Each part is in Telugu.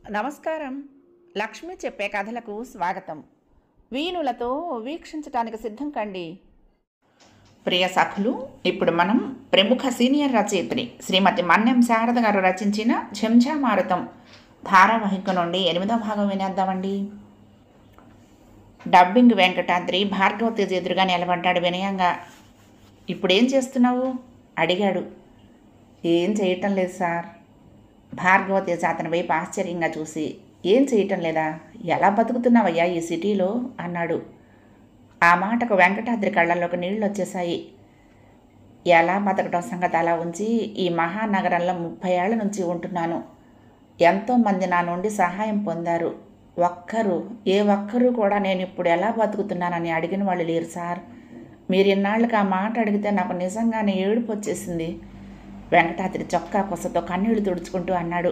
నమస్కారం. లక్ష్మి చెప్పే కథలకు స్వాగతం. వీణులతో వీక్షించటానికి సిద్ధం కండి. ప్రియ సఖులు, ఇప్పుడు మనం ప్రముఖ సీనియర్ రచయిత్రి శ్రీమతి మన్నెం శారద గారు రచించిన చెంచామారుతం ధారావాహిక నుండి 8వ భాగం వినేద్దామండి. డబ్బింగ్ వెంకటాద్రి భార్గవ తేజ్ ఎదురుగా నిలబడ్డాడు వినయంగా. ఇప్పుడేం చేస్తున్నావు అడిగాడు. ఏం చేయటం లేదు సార్. భార్గవ తేజ్ అతని వైపు ఆశ్చర్యంగా చూసి, ఏం చేయటం లేదా? ఎలా బతుకుతున్నావయ్యా ఈ సిటీలో అన్నాడు. ఆ మాటకు వెంకటాద్రి కళ్ళల్లోకి నీళ్ళు వచ్చేశాయి. ఎలా బతకటం సంగతి అలా ఉంచి ఈ మహానగరంలో 30 ఏళ్ల నుంచి ఉంటున్నాను. ఎంతోమంది నా నుండి సహాయం పొందారు. ఏ ఒక్కరూ కూడా నేను ఇప్పుడు ఎలా బతుకుతున్నానని అడిగిన వాళ్ళు లేరు సార్. మీరు ఇన్నాళ్ళకి ఆ మాట అడిగితే నాకు నిజంగానే ఏడుపు వచ్చేసింది. వెంకటాద్రి చొక్కా కొసతో కన్నీళ్లు తుడుచుకుంటూ అన్నాడు.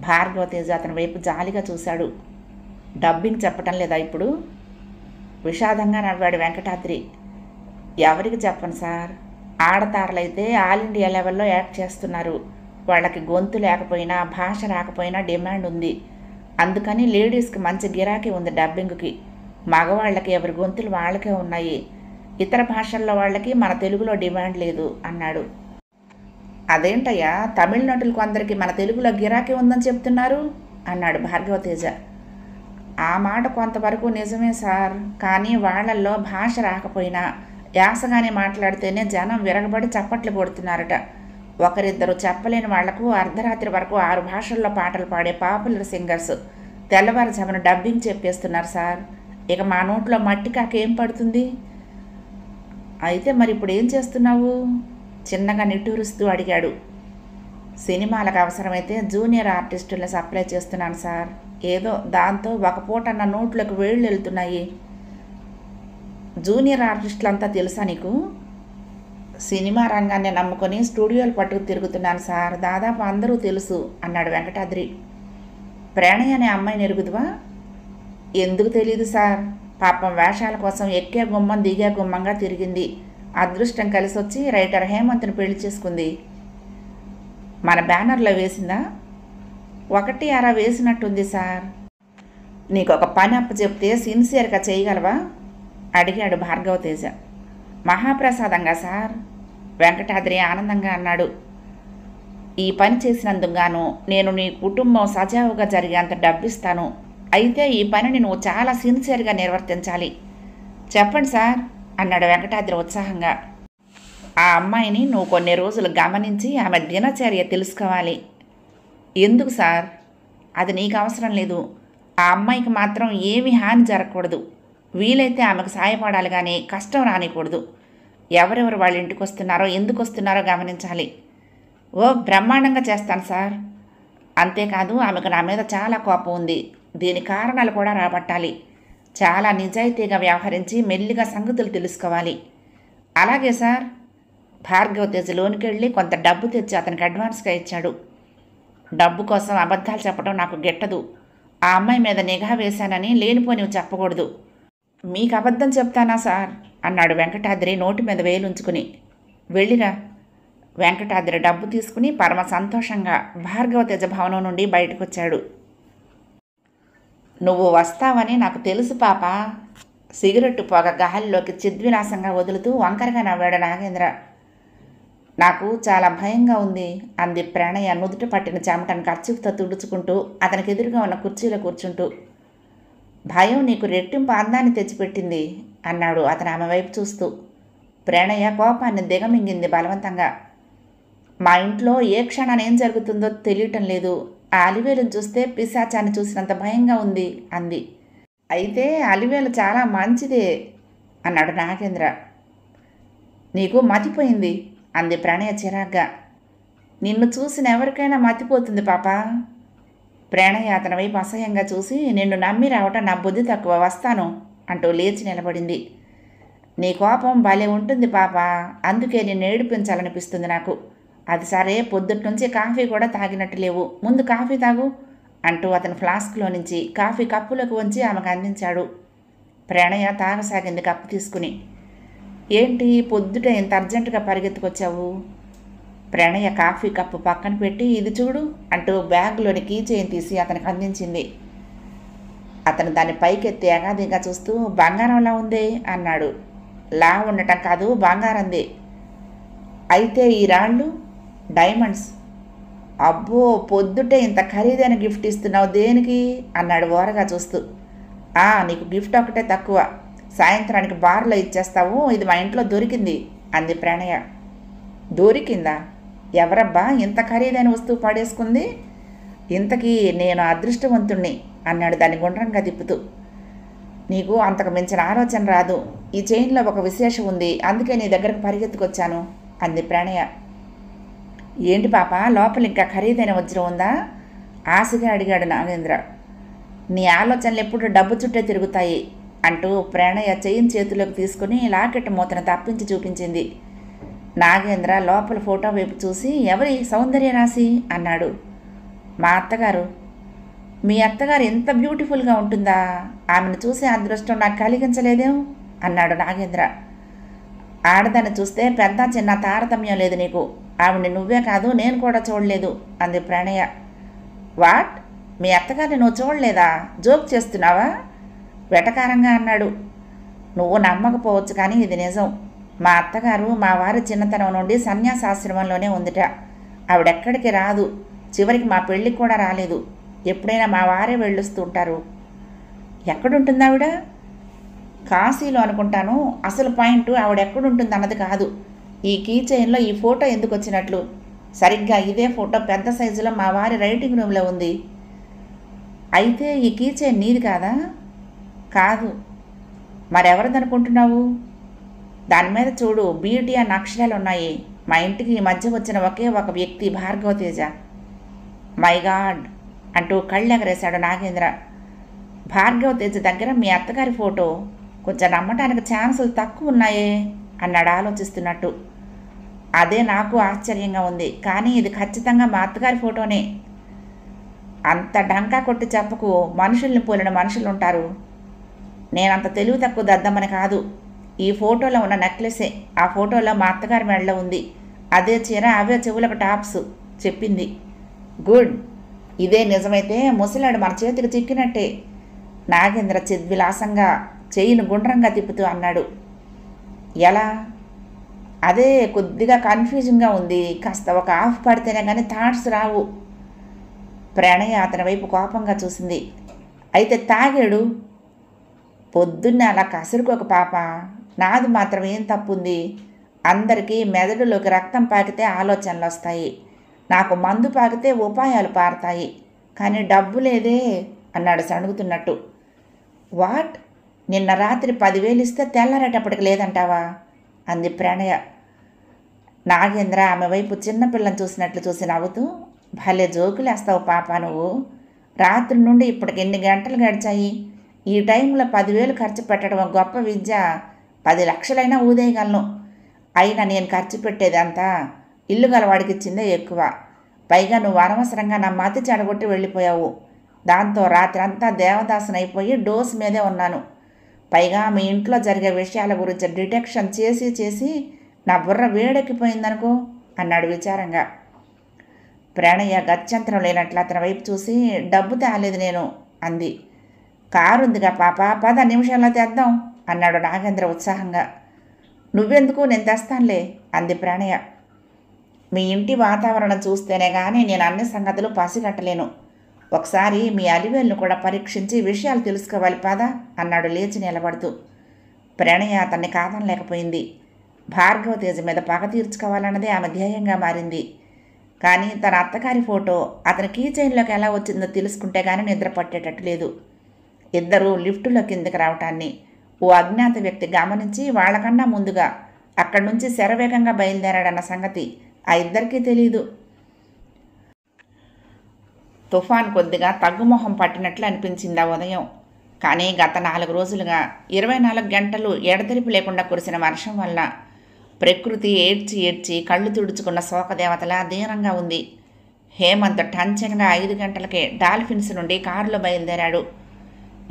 భార్గవ తేజ్ అతని వైపు జాలిగా చూశాడు. డబ్బింగ్ చెప్పటం లేదా ఇప్పుడు? విషాదంగా నవ్వాడు వెంకటాద్రి. ఎవరికి చెప్పను సార్. ఆడతారలైతే ఆల్ ఇండియా లెవెల్లో యాక్ట్ చేస్తున్నారు. వాళ్ళకి గొంతు లేకపోయినా భాష రాకపోయినా డిమాండ్ ఉంది. అందుకని లేడీస్కి మంచి గిరాకీ ఉంది డబ్బింగ్కి. మగవాళ్ళకి ఎవరి గొంతులు వాళ్ళకే ఉన్నాయి. ఇతర భాషల్లో వాళ్ళకి మన తెలుగులో డిమాండ్ లేదు అన్నాడు. అదేంటయ్యా, తమిళ నటులకు అందరికీ మన తెలుగులో గిరాకీ ఉందని చెప్తున్నారు అన్నాడు భార్గవ తేజ. ఆ మాట కొంతవరకు నిజమే సార్. కానీ వాళ్ళల్లో భాష రాకపోయినా యాసగానే మాట్లాడితేనే జనం విరగబడి చప్పట్లు కొడుతున్నారట. ఒకరిద్దరు చెప్పలేని వాళ్లకు అర్ధరాత్రి వరకు 6 భాషల్లో పాటలు పాడే పాపులర్ సింగర్స్ తెల్లవారుజామున డబ్బింగ్ చెప్పేస్తున్నారు సార్. ఇక మా నోట్లో మట్టి కాకేం పడుతుంది? అయితే మరి ఇప్పుడు ఏం చేస్తున్నావు? చిన్నగా నిట్టూరుస్తూ అడిగాడు. సినిమాలకు అవసరమైతే జూనియర్ ఆర్టిస్టులను సప్లై చేస్తున్నాను సార్. ఏదో దాంతో ఒక పూట నా నోట్లోకి వేళ్ళు వెళ్తున్నాయి. జూనియర్ ఆర్టిస్టులంతా తెలుసా నీకు? సినిమా రంగాన్ని నమ్ముకొని స్టూడియోలు పట్టుకు తిరుగుతున్నాను సార్. దాదాపు అందరూ తెలుసు అన్నాడు వెంకటాద్రి. ప్రణయ్ అనే అమ్మాయిని ఎరుగుదువా? ఎందుకు తెలీదు సార్. పాపం వేషాల కోసం ఎక్కే గుమ్మం దిగే గుమ్మంగా తిరిగింది. అదృష్టం కలిసి వచ్చి రైటర్ హేమంత్ని పెళ్లి చేసుకుంది. మన బ్యానర్లో వేసిందా? 1 అర వేసినట్టుంది సార్. నీకు ఒక పని అప్పు చెప్తే సిన్సియర్గా చేయగలవా అడిగాడు భార్గవ తేజ. మహాప్రసాదంగా సార్. వెంకటాద్రి ఆనందంగా అన్నాడు. ఈ పని చేసినందుకు గాను నేను నీ కుటుంబం సజావుగా జరిగేంత డబ్బిస్తాను. అయితే ఈ పనిని నువ్వు చాలా సిన్సియర్గా నిర్వర్తించాలి. చెప్పండి సార్ అన్నాడు వెంకటాద్రి ఉత్సాహంగా. ఆ అమ్మాయిని నువ్వు కొన్ని రోజులు గమనించి ఆమె దినచర్య తెలుసుకోవాలి. ఎందుకు సార్? అది నీకు అవసరం లేదు. ఆ అమ్మాయికి మాత్రం ఏమీ హాని జరగకూడదు. వీలైతే ఆమెకు సాయపడాలి కానీ కష్టం రానికూడదు. ఎవరెవరు వాళ్ళ ఇంటికి వస్తున్నారో ఎందుకు వస్తున్నారో గమనించాలి. ఓ బ్రహ్మాండంగా చేస్తాను సార్. అంతేకాదు ఆమెకు నా మీద చాలా కోపం ఉంది. దీని కారణాలు కూడా రాబట్టాలి. చాలా నిజాయితీగా వ్యవహరించి మెల్లిగా సంగతులు తెలుసుకోవాలి. అలాగే సార్. భార్గవ తేజ్ లోనికి వెళ్ళి కొంత డబ్బు తెచ్చి అతనికి అడ్వాన్స్గా ఇచ్చాడు. డబ్బు కోసం అబద్ధాలు చెప్పడం నాకు గిట్టదు. ఆ అమ్మాయి మీద నిఘా వేశానని లేనిపోనివి చెప్పకూడదు. మీకు అబద్ధం చెప్తానా సార్ అన్నాడు వెంకటాద్రి నోటి మీద వేలుంచుకుని. వెళ్ళిరా. వెంకటాద్రి డబ్బు తీసుకుని పరమ సంతోషంగా భార్గవ తేజ భవనం నుండి బయటకు వచ్చాడు. నువ్వు వస్తావని నాకు తెలుసు పాప. సిగరెట్టు పొగ గాలిలోకి చిద్విలాసంగా వదులుతూ వంకరగా నవ్వాడు నాగేంద్ర. నాకు చాలా భయంగా ఉంది అంది ప్రణయ నుదుట పట్టిన చెమటను కర్చీఫ్తో తుడుచుకుంటూ అతనికి ఎదురుగా ఉన్న కుర్చీలో కూర్చుంటూ. భయం నీకు రెట్టింపు అందాన్ని తెచ్చిపెట్టింది అన్నాడు అతను ఆమె వైపు చూస్తూ. ప్రణయ కోపాన్ని దిగమింగింది బలవంతంగా. మా ఇంట్లో ఏ క్షణాన్ని ఏం జరుగుతుందో తెలియటం లేదు. ఆ అలివేలును చూస్తే పిశాచాన్ని చూసినంత భయంగా ఉంది అంది. అయితే అలివేలు చాలా మంచిదే అన్నాడు నాగేంద్ర. నీకు మతిపోయింది అంది ప్రణయ చిరాగ్గా. నిన్ను చూసిన ఎవరికైనా మతిపోతుంది పాప. ప్రణయ అతని వైపు అసహ్యంగా చూసి, నిన్ను నమ్మి రావటం నా బుద్ధి తక్కువ, వస్తాను అంటూ లేచి నిలబడింది. నీ కోపం భలే ఉంటుంది పాప. అందుకే నిన్ను ఏడిపించాలనిపిస్తుంది నాకు. అది సరే, పొద్దుటి నుంచి కాఫీ కూడా తాగినట్టు లేవు. ముందు కాఫీ తాగు అంటూ అతను ఫ్లాస్క్లో నుంచి కాఫీ కప్పులకు వంచి ఆమెకు అందించాడు. ప్రణయ తాగసాగింది కప్పు తీసుకుని. ఏంటి పొద్దుట ఇంత అర్జెంటుగా పరిగెత్తుకొచ్చావు? ప్రణయ కాఫీ కప్పు పక్కన పెట్టి ఇది చూడు అంటూ బ్యాగ్లోని కీ చైన్ తీసి అతనికి అందించింది. అతను దాన్ని పైకెత్తి అగాదిగా చూస్తూ బంగారంలా ఉందే అన్నాడు. లా ఉండటం కాదు, బంగారందే. అయితే ఈ రాళ్ళు డైమండ్స్. అబ్బో, పొద్దుటే ఇంత ఖరీదైన గిఫ్ట్ ఇస్తున్నావు దేనికి అన్నాడు ఓరగా చూస్తూ. నీకు గిఫ్ట్ ఒకటే తక్కువ, సాయంత్రానికి బార్లో ఇచ్చేస్తావు, ఇది మా ఇంట్లో దొరికింది అంది ప్రణయ. దొరికిందా? ఎవరబ్బా ఇంత ఖరీదైన వస్తువు పడేసుకుంది? ఇంతకీ నేను అదృష్టవంతుణ్ణి అన్నాడు దాన్ని గుండ్రంగా తిప్పుతూ. నీకు అంతకు మించిన ఆలోచన రాదు. ఈ చైన్లో ఒక విశేషం ఉంది, అందుకే నీ దగ్గరకు పరిగెత్తుకొచ్చాను అంది ప్రణయ. ఏంటి పాప, లోపల ఇంకా ఖరీదైన వజ్రం ఉందా? ఆశగా అడిగాడు నాగేంద్ర. నీ ఆలోచనలు ఎప్పుడు డబ్బు చుట్టే తిరుగుతాయి అంటూ ప్రణయ చైన్ చేతిలోకి తీసుకుని లాకెట్ మూతను తప్పించి చూపించింది. నాగేంద్ర లోపల ఫోటో వైపు చూసి ఎవరి సౌందర్య రాశి అన్నాడు. మా అత్తగారు. మీ అత్తగారు ఎంత బ్యూటిఫుల్గా ఉంటుందా? ఆమెను చూసే అదృష్టం నాకు కలిగించలేదేం అన్నాడు నాగేంద్ర. ఆడదాన్ని చూస్తే పెద్ద చిన్న తారతమ్యం లేదు నీకు. ఆవిడ్ని నువ్వే కాదు నేను కూడా చూడలేదు అంది ప్రణయ. వాట్? మీ అత్తగారిని నువ్వు చూడలేదా? జోక్ చేస్తున్నావా? వెటకారంగా అన్నాడు. నువ్వు నమ్మకపోవచ్చు కానీ ఇది నిజం. మా అత్తగారు మా వారి చిన్నతనం నుండి సన్యాసాశ్రమంలోనే ఉందిట. ఆవిడెక్కడికి రాదు, చివరికి మా పెళ్ళికి కూడా రాలేదు. ఎప్పుడైనా మా వారే వెళ్ళొస్తుంటారు. ఎక్కడుంటుంది ఆవిడ? కాశీలో అనుకుంటాను. అసలు పాయింట్ ఆవిడెక్కడుంటుంది అన్నది కాదు, ఈ కీ చైన్లో ఈ ఫోటో ఎందుకు వచ్చినట్లు. సరిగ్గా ఇదే ఫోటో పెద్ద సైజులో మా వారి రైటింగ్ రూమ్లో ఉంది. అయితే ఈ కీ చైన్ నీది కాదా? కాదు. మరెవరిదనుకుంటున్నావు? దాని మీద చూడు, బ్యూటీ అన్న అక్షరాలు ఉన్నాయి. మా ఇంటికి ఈ మధ్య వచ్చిన ఒకే ఒక వ్యక్తి భార్గవ తేజ. మై గాడ్ అంటూ కళ్ళెగరేశాడు నాగేంద్ర. భార్గవ తేజ దగ్గర మీ అత్తగారి ఫోటో? కొంచెం నమ్మటానికి ఛాన్సులు తక్కువ ఉన్నాయే అన్నాడు ఆలోచిస్తున్నట్టు. అదే నాకు ఆశ్చర్యంగా ఉంది, కానీ ఇది ఖచ్చితంగా మా అత్తగారి ఫోటోనే. అంత డంకా కొట్టి చెప్పకు, మనుషుల్ని పోలిన మనుషులు ఉంటారు. నేనంత తెలివి తక్కువ దద్దమని కాదు. ఈ ఫోటోలో ఉన్న నెక్లెసే ఆ ఫోటోలో మా అత్తగారి మెడలో ఉంది. అదే చీర, అవే చెవులకు టాప్స్ చెప్పింది. గుడ్. ఇదే నిజమైతే ముసలాడు మన చేతికి చిక్కినట్టే. నాగేంద్ర చిద్విలాసంగా చెయ్యిని గుండ్రంగా తిప్పుతూ అన్నాడు. ఎలా? అదే కొద్దిగా కన్ఫ్యూజింగ్గా ఉంది. కాస్త ఒక ఆఫ్ పడితేనే కానీ థాట్స్ రావు. ప్రణయ అతని వైపు కోపంగా చూసింది. అయితే తాగాడు. పొద్దున్నే అలా కసురుకోక పాప. నాది మాత్రం ఏం తప్పుంది? అందరికీ మెదడులోకి రక్తం పాకితే ఆలోచనలు వస్తాయి. నాకు మందు పాకితే ఉపాయాలు పారతాయి. కానీ డబ్బు లేదే అన్నాడు సణుగుతున్నట్టు. వాట్? నిన్న రాత్రి 10,000 ఇస్తే తెల్లారేటప్పటికి లేదంటావా అంది ప్రణయ. నాగేంద్ర ఆమె వైపు చిన్నపిల్లని చూసినట్లు చూసి నవ్వుతూ, భలే జోకులేస్తావు పాప నువ్వు. రాత్రి నుండి ఇప్పటికి ఎన్ని గంటలు గడిచాయి? ఈ టైంలో 10,000 ఖర్చు పెట్టడం గొప్ప విద్య. 10 లక్షలైనా ఊదేయగలను. అయినా నేను ఖర్చు పెట్టేదంతా ఇల్లు గలవాడికి ఇచ్చిందే ఎక్కువ. పైగా నువ్వు అనవసరంగా నా మతి చెడగొట్టి వెళ్ళిపోయావు. దాంతో రాత్రంతా దేవదాసునైపోయి డోస్ మీదే ఉన్నాను. పైగా మీ ఇంట్లో జరిగే విషయాల గురించి డిటెక్షన్ చేసి నా బుర్ర వేడెక్కిపోయిందనుకో అన్నాడు విచారంగా. ప్రణయ గత్యంతరం లేనట్లు అతని వైపు చూసి, డబ్బు తేలేదు నేను అంది. కారుందిగా పాప, 10 నిమిషాల్లో తెద్దాం అన్నాడు నాగేంద్ర ఉత్సాహంగా. నువ్వెందుకు, నేను తెస్తానులే అంది ప్రణయ. మీ ఇంటి వాతావరణం చూస్తేనే కానీ నేను అన్ని సంగతులు పసిగట్టలేను. ఒకసారి మీ అలివేలును కూడా పరీక్షించి విషయాలు తెలుసుకోవాలి పదా అన్నాడు లేచి నిలబడుతూ. ప్రణయ అతన్ని కాదనలేకపోయింది. భార్గవ తేజ మీద పగ తీర్చుకోవాలన్నదే ఆమె ధ్యేయంగా మారింది. కానీ తన అత్తగారి ఫోటో అతని కీ చైన్లోకి ఎలా వచ్చిందో తెలుసుకుంటే కానీ నిద్ర పట్టేటట్టు లేదు. ఇద్దరూ లిఫ్టులో కిందకి రావటాన్ని ఓ అజ్ఞాత వ్యక్తి గమనించి వాళ్లకన్నా ముందుగా అక్కడి నుంచి శరవేగంగా బయలుదేరాడన్న సంగతి ఆ ఇద్దరికీ తెలీదు. తుఫాన్ కొద్దిగా తగ్గుమొహం పట్టినట్లు అనిపించింది ఆ ఉదయం. కానీ గత 4 రోజులుగా 24 గంటలు ఎడతెరిపి లేకుండా కురిసిన వర్షం వల్ల ప్రకృతి ఏడ్చి కళ్ళు తుడుచుకున్న శోకదేవతలా దీనంగా ఉంది. హేమంత్ టంచన్గా 5 గంటలకే డాల్ఫిన్స్ నుండి కారులో బయలుదేరాడు.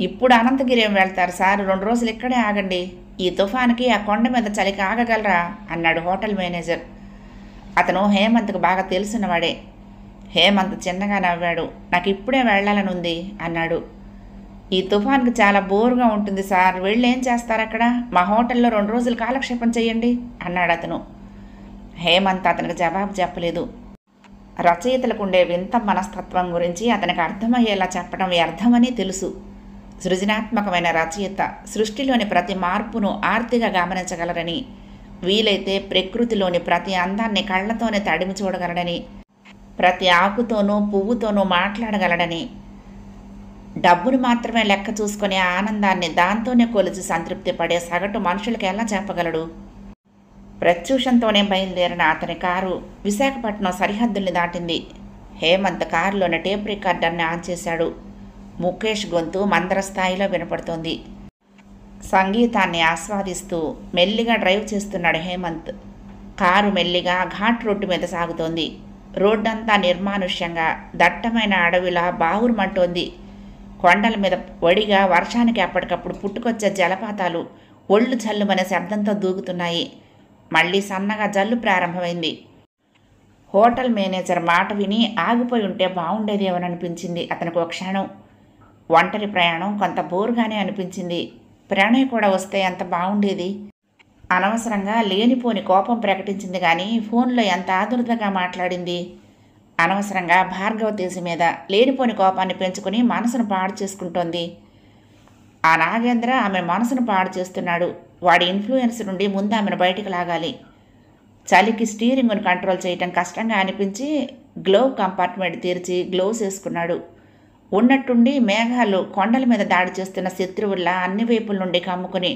ఇప్పుడు అనంతగిరి ఏం వెళ్తారు సార్, 2 రోజులు ఇక్కడే ఆగండి. ఈ తుఫాన్కి ఆ కొండ మీద చలికి ఆగగలరా అన్నాడు హోటల్ మేనేజర్. అతను హేమంత్కు బాగా తెలుసున్నవాడే. హేమంత్ చిన్నగా నవ్వాడు. నాకు ఇప్పుడే వెళ్ళాలని ఉంది అన్నాడు. ఈ తుఫాన్కి చాలా బోరుగా ఉంటుంది సార్, వెళ్ళి ఏం చేస్తారు అక్కడ? మా హోటల్లో 2 రోజులు కాలక్షేపం చేయండి అన్నాడు అతను. హేమంత్ అతనికి జవాబు చెప్పలేదు. రచయితలకు ఉండే వింత మనస్తత్వం గురించి అతనికి అర్థమయ్యేలా చెప్పడం వ్యర్థమని తెలుసు. సృజనాత్మకమైన రచయిత సృష్టిలోని ప్రతి మార్పును ఆర్తిగా గమనించగలరని, వీలైతే ప్రకృతిలోని ప్రతి అందాన్ని కళ్ళతోనే తడిమి చూడగలడని, ప్రతి ఆకుతోనూ పువ్వుతోనూ మాట్లాడగలడని, డబ్బును మాత్రమే లెక్క చూసుకునే ఆనందాన్ని దాంతోనే కొలిచి సంతృప్తి పడే సగటు మనుషులకు ఎలా చెప్పగలడు? ప్రత్యూషంతోనే బయలుదేరిన అతని కారు విశాఖపట్నం సరిహద్దుల్ని దాటింది. హేమంత్ కారులోని టేప్ రికార్డర్ని ఆన్ చేశాడు. ముఖేష్ గొంతు మందర స్థాయిలో వినపడుతోంది. సంగీతాన్ని ఆస్వాదిస్తూ మెల్లిగా డ్రైవ్ చేస్తున్నాడు హేమంత్. కారు మెల్లిగా ఘాట్ రోడ్డు మీద సాగుతోంది. రోడ్డంతా నిర్మానుష్యంగా దట్టమైన అడవిలా బావురుమంటోంది. కొండల మీద వడిగా వర్షానికి అప్పటికప్పుడు పుట్టుకొచ్చే జలపాతాలు ఒళ్ళు జల్లుమనే శబ్దంతో దూకుతున్నాయి. మళ్ళీ సన్నగా జల్లు ప్రారంభమైంది. హోటల్ మేనేజర్ మాట విని ఆగిపోయి ఉంటే బాగుండేదేమోననిపించింది అతనికి ఒక క్షణం. ఒంటరి ప్రయాణం కొంత బోరుగానే అనిపించింది. ప్రణయ్ కూడా వస్తే ఎంత బాగుండేది. అనవసరంగా లేనిపోని కోపం ప్రకటించింది కానీ ఫోన్లో ఎంత ఆదుర్దగా మాట్లాడింది. అనవసరంగా భార్గవ తేజి మీద లేనిపోని కోపాన్ని పెంచుకుని మనసును పాడు చేసుకుంటోంది. ఆ నాగేంద్ర ఆమె మనసును పాడు చేస్తున్నాడు. వాడి ఇన్ఫ్లుయెన్స్ నుండి ముందు ఆమెను బయటికి లాగాలి. చలికి స్టీరింగ్ను కంట్రోల్ చేయటం కష్టంగా అనిపించి గ్లోవ్ కంపార్ట్మెంట్ తెరిచి గ్లోవ్స్ వేసుకున్నాడు. ఉన్నట్టుండి మేఘాలు కొండల మీద దాడి చేస్తున్న శత్రువుల్లా అన్ని వైపుల నుండి కమ్ముకుని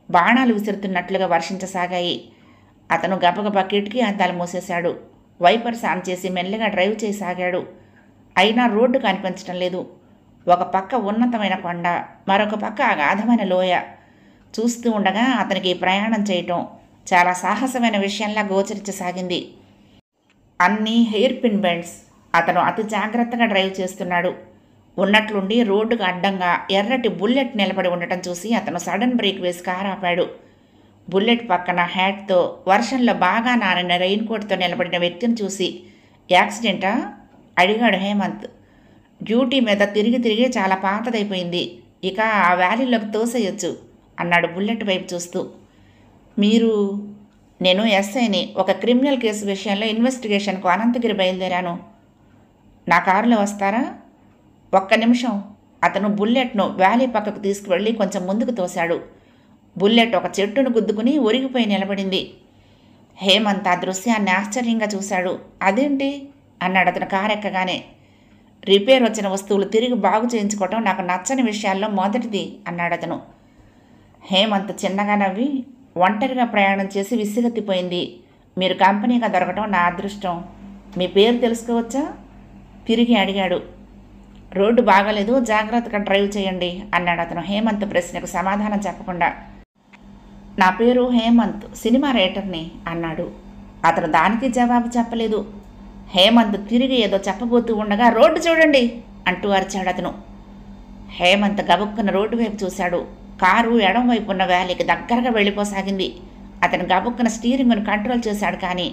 బాణాలు విసురుతున్నట్లుగా వర్షించసాగాయి. అతను గబగబా కిటికీ అద్దాలు మూసేశాడు. వైపర్స్ ఆన్ చేసి మెల్లిగా డ్రైవ్ చేయసాగాడు. అయినా రోడ్డు కనిపించటం లేదు. ఒక పక్క ఉన్నతమైన కొండ, మరొక పక్క అగాధమైన లోయ. చూస్తూ ఉండగా అతనికి ప్రయాణం చేయటం చాలా సాహసమైన విషయంలా గోచరించసాగింది. అన్నీ హెయిర్ పిన్ బెండ్స్. అతను అతి జాగ్రత్తగా డ్రైవ్ చేస్తున్నాడు. ఉన్నట్లుండి రోడ్డుకు అడ్డంగా ఎర్రటి బుల్లెట్ నిలబడి ఉండటం చూసి అతను సడన్ బ్రేక్ వేసి కారు ఆపాడు. బుల్లెట్ పక్కన హ్యాట్తో వర్షంలో బాగా నానిన రెయిన్ కోట్తో నిలబడిన వ్యక్తిని చూసి, యాక్సిడెంటా అడిగాడు హేమంత్. డ్యూటీ మీద తిరిగి తిరిగి చాలా పాతదైపోయింది, ఇక ఆ వ్యాలీలోకి తోసేయొచ్చు అన్నాడు బుల్లెట్ వైపు చూస్తూ. మీరు? నేను ఎస్ఐని. ఒక క్రిమినల్ కేసు విషయంలో ఇన్వెస్టిగేషన్కు అనంతగిరి బయలుదేరాను. నా కారులో వస్తారా? ఒక్క నిమిషం. అతను బుల్లెట్ను వ్యాలీ పక్కకు తీసుకువెళ్ళి కొంచెం ముందుకు తోశాడు. బుల్లెట్ ఒక చెట్టును గుద్దుకుని ఒరిగిపోయి నిలబడింది. హేమంత్ ఆ దృశ్యాన్ని ఆశ్చర్యంగా చూశాడు. అదేంటి అన్నాడు అతను కారెక్కగానే. రిపేర్ వచ్చిన వస్తువులు తిరిగి బాగు చేయించుకోవటం నాకు నచ్చని విషయాల్లో మొదటిది అన్నాడు అతను. హేమంత్ చిన్నగా నవ్వి, ఒంటరిగా ప్రయాణం చేసి విసిగెత్తిపోయింది. మీరు కంపెనీగా దొరకటం నా అదృష్టం. మీ పేరు తెలుసుకోవచ్చా? తిరిగి అడిగాడు. రోడ్డు బాగాలేదు, జాగ్రత్తగా డ్రైవ్ చేయండి అన్నాడు అతను హేమంత్ ప్రశ్నకు సమాధానం చెప్పకుండా. నా పేరు హేమంత్, సినిమా రైటర్ని అన్నాడు. అతను దానికి జవాబు చెప్పలేదు. హేమంత్ తిరిగి ఏదో చెప్పబోతూ ఉండగా, రోడ్డు చూడండి అంటూ అరిచాడు అతను. హేమంత్ గబుక్కున రోడ్డు వైపు చూశాడు. కారు ఎడం వైపు ఉన్న వ్యాలీకి దగ్గరగా వెళ్ళిపోసాగింది. అతను గబుక్కున స్టీరింగ్ను కంట్రోల్ చేశాడు కానీ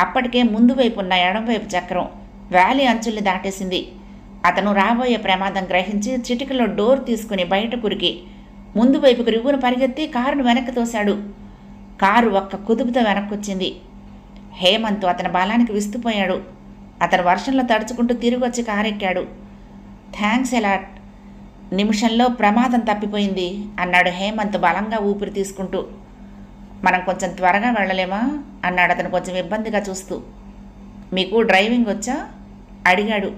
అప్పటికే ముందు వైపు ఉన్న ఎడంవైపు చక్రం వ్యాలీ అంచుల్ని దాటేసింది. అతను రాబోయే ప్రమాదం గ్రహించి చిటికలో డోర్ తీసుకుని బయట కురికి ముందు వైపుకు రివ్వును పరిగెత్తి కారును వెనక్కి తోశాడు. కారు ఒక్క కుదుపుతో వెనక్కొచ్చింది. హేమంత్ అతని బలానికి విస్తుపోయాడు. అతను వర్షంలో తడుచుకుంటూ తిరిగి వచ్చి కారెక్కాడు. Thanks allot. నిమిషంలో ప్రమాదం తప్పిపోయింది అన్నాడు హేమంత్ బలంగా ఊపిరి తీసుకుంటూ. మనం కొంచెం త్వరగా వెళ్ళలేమా అన్నాడు అతను కొంచెం ఇబ్బందిగా చూస్తూ. మీకు డ్రైవింగ్ వచ్చా అడిగాడు.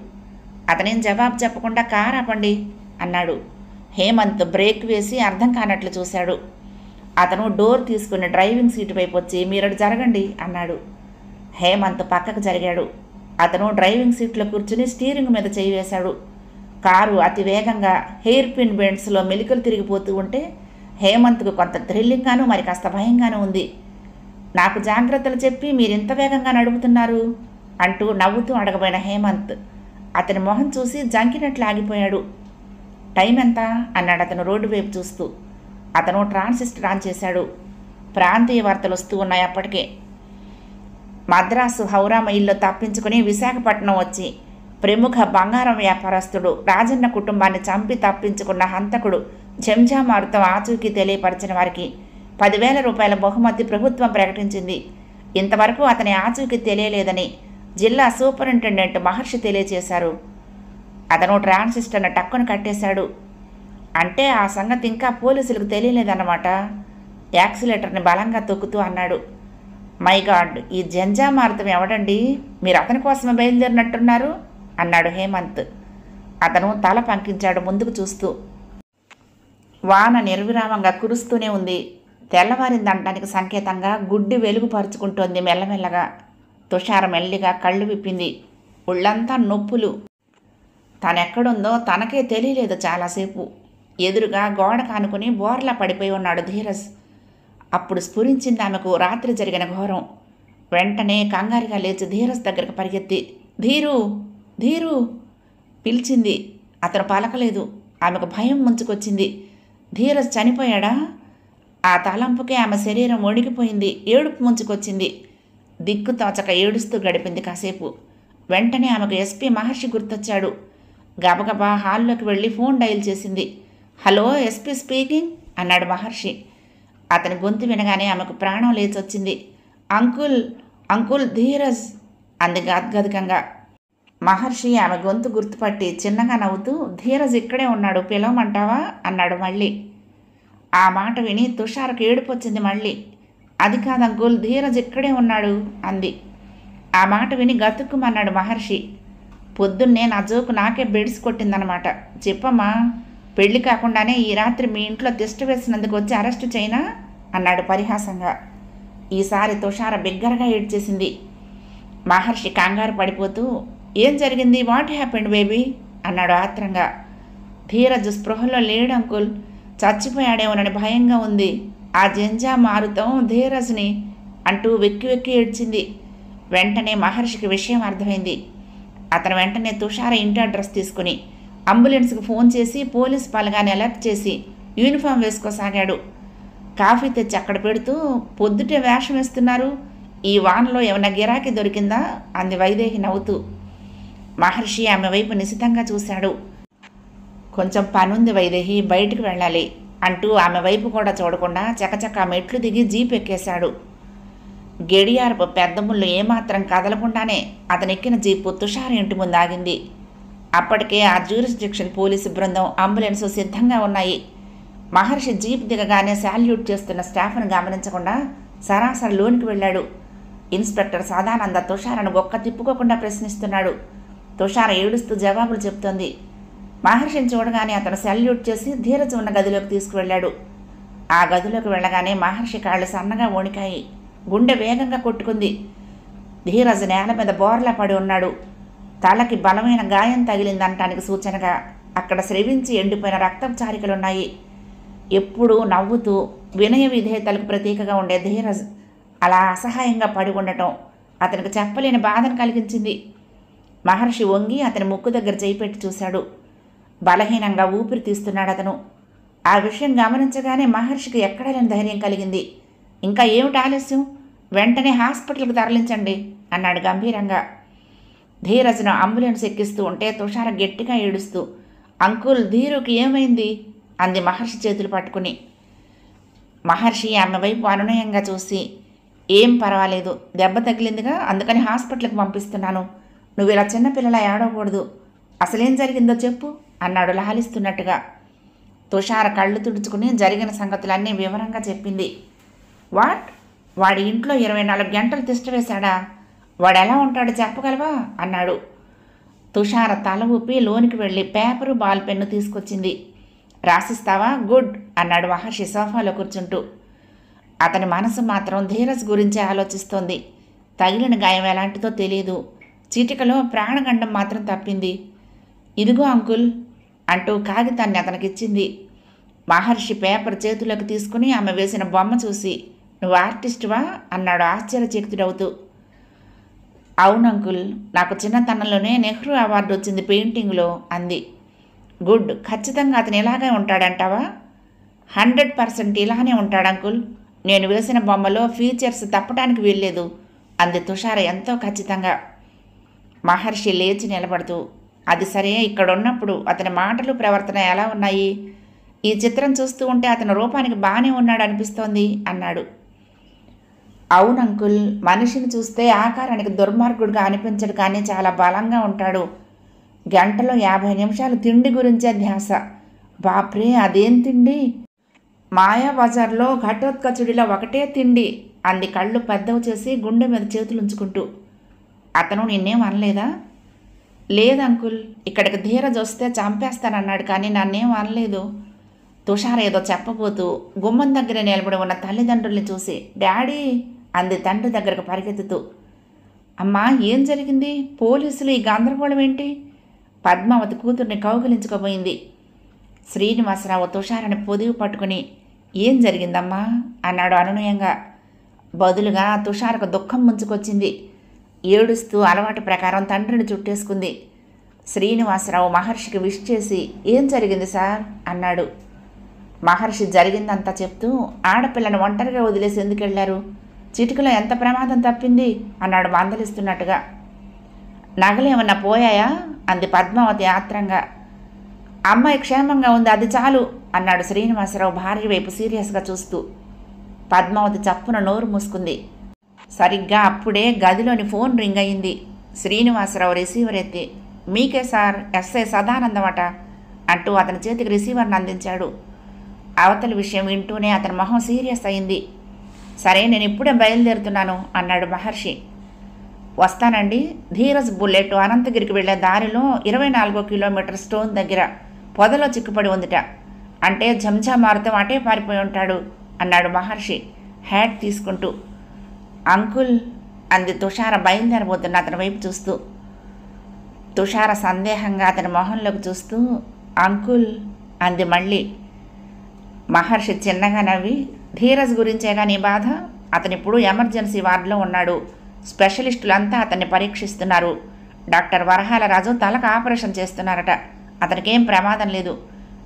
అతనేం జవాబు చెప్పకుండా కారు ఆపండి అన్నాడు. హేమంత్ బ్రేక్ వేసి అర్థం కానట్లు చూశాడు. అతను డోర్ తీసుకుని డ్రైవింగ్ సీటు వైపు వచ్చి మీరడు జరగండి అన్నాడు. హేమంత్ పక్కకు జరిగాడు. అతను డ్రైవింగ్ సీట్లో కూర్చుని స్టీరింగ్ మీద చేయి వేశాడు. కారు అతి వేగంగా హెయిర్ పిన్ బెండ్స్లో మెలికలు తిరిగిపోతూ ఉంటే హేమంత్కు కొంత థ్రిల్లింగ్గాను మరి కాస్త భయంగానూ ఉంది. నాకు జాగ్రత్తలు చెప్పి మీరింత వేగంగా నడుపుతున్నారు అంటూ నవ్వుతూ అడగబోయిన హేమంత్ అతని మొహం చూసి జంకినట్లు ఆగిపోయాడు. టైం ఎంత అన్నాడు అతను రోడ్డు వైపు చూస్తూ. అతను ట్రాన్సిస్టర్ ఆన్ చేశాడు. ప్రాంతీయ వార్తలు వస్తూ ఉన్నాయి అప్పటికే. మద్రాసు హౌరా మైల్లో తప్పించుకుని విశాఖపట్నం వచ్చి ప్రముఖ బంగారం వ్యాపారస్తుడు రాజన్న కుటుంబాన్ని చంపి తప్పించుకున్న హంతకుడు చెంచామారుతం ఆచూకీ తెలియపరిచిన వారికి 10,000 రూపాయల బహుమతి ప్రభుత్వం ప్రకటించింది. ఇంతవరకు అతని ఆచూకీ తెలియలేదని జిల్లా సూపరింటెండెంట్ మహర్షి తెలియజేశారు. అతను ట్రాన్సిస్టర్ను టక్కును కట్టేశాడు. అంటే ఆ సంగతి ఇంకా పోలీసులకు తెలియలేదన్నమాట. యాక్సిలేటర్ని బలంగా తొక్కుతూ అన్నాడు. మై గాడ్, ఈ జంజామారుతం ఎవడండి? మీరు అతని కోసమే బయలుదేరినట్టున్నారు అన్నాడు హేమంత్. అతను తల పంకించాడు ముందుకు చూస్తూ. వాన నిర్విరామంగా కురుస్తూనే ఉంది. తెల్లవారిందనడానికి సంకేతంగా గుడ్డి వెలుగు పరుచుకుంటోంది మెల్లమెల్లగా. తుషార మెల్లిగా కళ్ళు విప్పింది. ఒళ్ళంతా నొప్పులు. తనెక్కడుందో తనకే తెలియలేదు. చాలాసేపు ఎదురుగా గోడ కానుకుని బోర్లా పడిపోయి ఉన్నాడు ధీరజ్. అప్పుడు స్ఫురించింది ఆమెకు రాత్రి జరిగిన ఘోరం. వెంటనే కంగారుగా లేచి ధీరజ్ దగ్గరకు పరిగెత్తి ధీరు ధీరు పిలిచింది. అతను పలకలేదు. ఆమెకు భయం ముంచుకొచ్చింది. ధీరజ్ చనిపోయాడా? ఆ తలంపుకే ఆమె శరీరం వణికిపోయింది. ఏడుపు ముంచుకొచ్చింది. దిక్కు తోచక ఏడుస్తూ గడిపింది కాసేపు. వెంటనే ఆమెకు ఎస్పీ మహర్షి గుర్తొచ్చాడు. గబగబా హాల్లోకి వెళ్ళి ఫోన్ డయల్ చేసింది. హలో, ఎస్పీ స్పీకింగ్ అన్నాడు మహర్షి. అతని గొంతు వినగానే ఆమెకు ప్రాణం లేచొచ్చింది. అంకుల్ అంకుల్ ధీరజ్ అంది గద్గదికంగా. మహర్షి ఆమె గొంతు గుర్తుపట్టి చిన్నగా నవ్వుతూ ధీరజ్ ఇక్కడే ఉన్నాడు, పిలవమంటావా అన్నాడు మళ్ళీ. ఆ మాట విని తుషారకు ఏడుపు వచ్చింది మళ్ళీ. అది కాదు అంకుల్, ధీరజ్ ఇక్కడే ఉన్నాడు అంది. ఆ మాట విని గతుక్కుమన్నాడు మహర్షి. పొద్దున్నే నా జోకు నాకే బెడిసి కొట్టిందనమాట. చెప్పమ్మా, పెళ్లి కాకుండానే ఈ రాత్రి మీ ఇంట్లో తిష్ట వేసినందుకు వచ్చి అరెస్టు చేయనా అన్నాడు పరిహాసంగా. ఈసారి తుషార బిగ్గరగా ఏడ్చేసింది. మహర్షి కంగారు పడిపోతూ ఏం జరిగింది, వాట్ హ్యాపెండ్ బేబీ అన్నాడు ఆత్రంగా. ధీరజ్ స్పృహలో లేడు అంకుల్, చచ్చిపోయాడేమోనని భయంగా ఉంది. ఆ జంజా మారుతం ధీరజ్ని అంటూ వెక్కి వెక్కి ఏడ్చింది. వెంటనే మహర్షికి విషయం అర్థమైంది. అతను వెంటనే తుషార ఇంటి అడ్రస్ తీసుకుని అంబులెన్స్కి ఫోన్ చేసి పోలీస్ బలగాన్ని అలర్ట్ చేసి యూనిఫామ్ వేసుకోసాగాడు. కాఫీ తెచ్చి అక్కడ పెడుతూ పొద్దుటే వేషం వేస్తున్నారు, ఈ వానలో ఏమన్నా గిరాకీ దొరికిందా అంది వైదేహి నవ్వుతూ. మహర్షి ఆమె వైపు నిశితంగా చూశాడు. కొంచెం పనుంది వైదేహి, బయటికి వెళ్ళాలి అంటూ ఆమె వైపు కూడా చూడకుండా చకచకా మెట్లు దిగి జీప్ ఎక్కేశాడు. గడియారపు పెద్ద ముళ్ళు ఏమాత్రం కదలకుండానే అతనెక్కిన జీపు తుషార ఇంటి ముందు ఆగింది. అప్పటికే ఆ జ్యూరిస్డిక్షన్ పోలీసు బృందం, అంబులెన్సు సిద్ధంగా ఉన్నాయి. మహర్షి జీప్ దిగగానే శాల్యూట్ చేస్తున్న స్టాఫ్ను గమనించకుండా సరాసరి లోనికి వెళ్ళాడు. ఇన్స్పెక్టర్ సదానంద తుషారను ఒక్క తిప్పుకోకుండా ప్రశ్నిస్తున్నాడు. తుషార ఏడుస్తూ జవాబులు చెప్తోంది. మహర్షిని చూడగానే అతను సెల్యూట్ చేసి ధీరజ్ ఉన్న గదిలోకి తీసుకువెళ్ళాడు. ఆ గదిలోకి వెళ్ళగానే మహర్షి కాళ్ళు సన్నగా వణికాయి. గుండె వేగంగా కొట్టుకుంది. ధీరజ్ నేల మీద బోర్లా పడి ఉన్నాడు. తలకి బలమైన గాయం తగిలిందనటానికి సూచనగా అక్కడ స్రవించి ఎండిపోయిన రక్తపు చారికలున్నాయి. ఎప్పుడూ నవ్వుతూ వినయ విధేయతలకు ప్రతీకగా ఉండే ధీరజ్ అలా అసహాయంగా పడి ఉండటం అతనికి చెప్పలేని బాధను కలిగించింది. మహర్షి వంగి అతని ముక్కు దగ్గర చేయి పెట్టి చూశాడు. బలహీనంగా ఊపిరి తీస్తున్నాడు అతను. ఆ విషయం గమనించగానే మహర్షికి ఎక్కడ లేని ధైర్యం కలిగింది. ఇంకా ఏమిటి ఆలస్యం, వెంటనే హాస్పిటల్కి తరలించండి అన్నాడు గంభీరంగా. ధీరజ్ను అంబులెన్స్ ఎక్కిస్తూ ఉంటే తుషార గట్టిగా ఏడుస్తూ అంకుల్ ధీరుకి ఏమైంది అంది మహర్షి చేతులు పట్టుకుని. మహర్షి ఆమె వైపు అనునయంగా చూసి ఏం పర్వాలేదు, దెబ్బ తగిలిందిగా, అందుకని హాస్పిటల్కి పంపిస్తున్నాను. నువ్వు ఇలా చిన్నపిల్లలా ఏడవకూడదు, అసలేం జరిగిందో చెప్పు అన్నాడు లాలిస్తున్నట్టుగా. తుషార కళ్ళు తుడుచుకుని జరిగిన సంగతులన్నీ వివరంగా చెప్పింది. వాట్, వాడి ఇంట్లో 24 గంటలు తిష్ట వేశాడా? వాడు ఎలా ఉంటాడో చెప్పగలవా అన్నాడు. తుషార తల ఊపి లోనికి వెళ్ళి పేపరు బాల్ పెన్ను తీసుకొచ్చింది. రాసిస్తావా? గుడ్ అన్నాడు మహర్షి సోఫాలో కూర్చుంటూ. అతని మనసు మాత్రం ధీరజ్ గురించే ఆలోచిస్తోంది. తగిలిన గాయం ఎలాంటిదో తెలియదు. చీటికలో ప్రాణగండం మాత్రం తప్పింది. ఇదిగో అంకుల్ అంటూ కాగితాన్ని అతనికిచ్చింది. మహర్షి పేపర్ చేతిలోకి తీసుకుని ఆమె వేసిన బొమ్మ చూసి నువ్వు ఆర్టిస్టువా అన్నాడు ఆశ్చర్యచకితుడవుతూ. అవును అంకుల్, నాకు చిన్నతనంలోనే నెహ్రూ అవార్డు వచ్చింది పెయింటింగ్లో అంది. గుడ్, ఖచ్చితంగా అతను ఇలాగే ఉంటాడంటావా? 100% ఇలానే ఉంటాడు అంకుల్. నేను వేసిన బొమ్మలో ఫీచర్స్ తప్పడానికి వీల్లేదు. అంది తుషార ఎంతో ఖచ్చితంగా. మహర్షి లేచి నిలబడుతూ, అది సరే, ఇక్కడున్నప్పుడు అతని మాటలు ప్రవర్తన ఎలా ఉన్నాయి? ఈ చిత్రం చూస్తూ ఉంటే అతని రూపానికి బాగానే ఉన్నాడు అనిపిస్తోంది అన్నాడు. అవును అంకుల్, మనిషిని చూస్తే ఆకారానికి దుర్మార్గుడిగా అనిపించడు, కానీ చాలా బలంగా ఉంటాడు. గంటలో 50 నిమిషాలు తిండి గురించే ధ్యాస. బాప్రే, అదేం తిండి? మాయాబజార్లో ఘటోత్కచుడిలో ఒకటే తిండి అంది కళ్ళు పెద్దవి చేసి గుండె మీద చేతులు ఉంచుకుంటూ. అతను నిన్నేం అనలేదా? లేదు అంకుల్, ఇక్కడికి ధీరజ్ వస్తే చంపేస్తానన్నాడు, కానీ నన్నేం అనలేదు. తుషార ఏదో చెప్పబోతూ గుమ్మం దగ్గర నిలబడి ఉన్న తల్లిదండ్రుల్ని చూసి డాడీ అంది తండ్రి దగ్గరకు పరిగెత్తుతూ. అమ్మా, ఏం జరిగింది? పోలీసులు ఈ గందరగోళం ఏంటి? పద్మావతి కూతుర్ని కౌగిలించుకోబోయింది. శ్రీనివాసరావు తుషారని పొదివి పట్టుకుని ఏం జరిగిందమ్మా అన్నాడు అనునయంగా. బదులుగా తుషారకు దుఃఖం ముంచుకొచ్చింది. ఏడుస్తూ అలవాటు ప్రకారం తండ్రిని చుట్టేసుకుంది. శ్రీనివాసరావు మహర్షికి విష్ చేసి ఏం జరిగింది సార్ అన్నాడు. మహర్షి జరిగిందంతా చెప్తూ, ఆడపిల్లను ఒంటరిగా వదిలేసి ఎందుకు వెళ్ళారు? చిటికలో ఎంత ప్రమాదం తప్పింది అన్నాడు మందలిస్తున్నట్టుగా. నగలేమన్నా పోయాయా అంది పద్మావతి ఆత్రంగా. అమ్మాయి క్షేమంగా ఉంది, అది చాలు అన్నాడు శ్రీనివాసరావు భార్య వైపు సీరియస్గా చూస్తూ. పద్మావతి చప్పున నోరు మూసుకుంది. సరిగ్గా అప్పుడే గదిలోని ఫోన్ రింగ్ అయింది. శ్రీనివాసరావు రిసీవర్ ఎత్తి, మీకే సార్, ఎస్ఐ సదానందమట అంటూ అతని చేతికి రిసీవర్ని అందించాడు. అవతలి విషయం వింటూనే అతని మొహం సీరియస్ అయింది. సరే, నేను ఇప్పుడే బయలుదేరుతున్నాను అన్నాడు మహర్షి. వస్తానండి. ధీరజ్ బుల్లెట్ అనంతగిరికి వెళ్లే దారిలో 24వ కిలోమీటర్ స్టోన్ దగ్గర పొదలో చిక్కుపడి ఉందిట. అంటే చెంచా మారుతం అటే పారిపోయి ఉంటాడు అన్నాడు మహర్షి హ్యాట్ తీసుకుంటూ. అంకుల్ అంది తుషార బయలుదేరబోతున్న అతని వైపు చూస్తూ. తుషార సందేహంగా అతని మొహంలోకి చూస్తూ అంకుల్ అంది మళ్ళీ. మహర్షి చిన్నగా నవ్వి, ధీరజ్ గురించేగా నీ బాధ? అతనిప్పుడు ఎమర్జెన్సీ వార్డులో ఉన్నాడు. స్పెషలిస్టులంతా అతన్ని పరీక్షిస్తున్నారు. డాక్టర్ వరహాలరాజు తలకు ఆపరేషన్ చేస్తున్నారట. అతనికేం ప్రమాదం లేదు.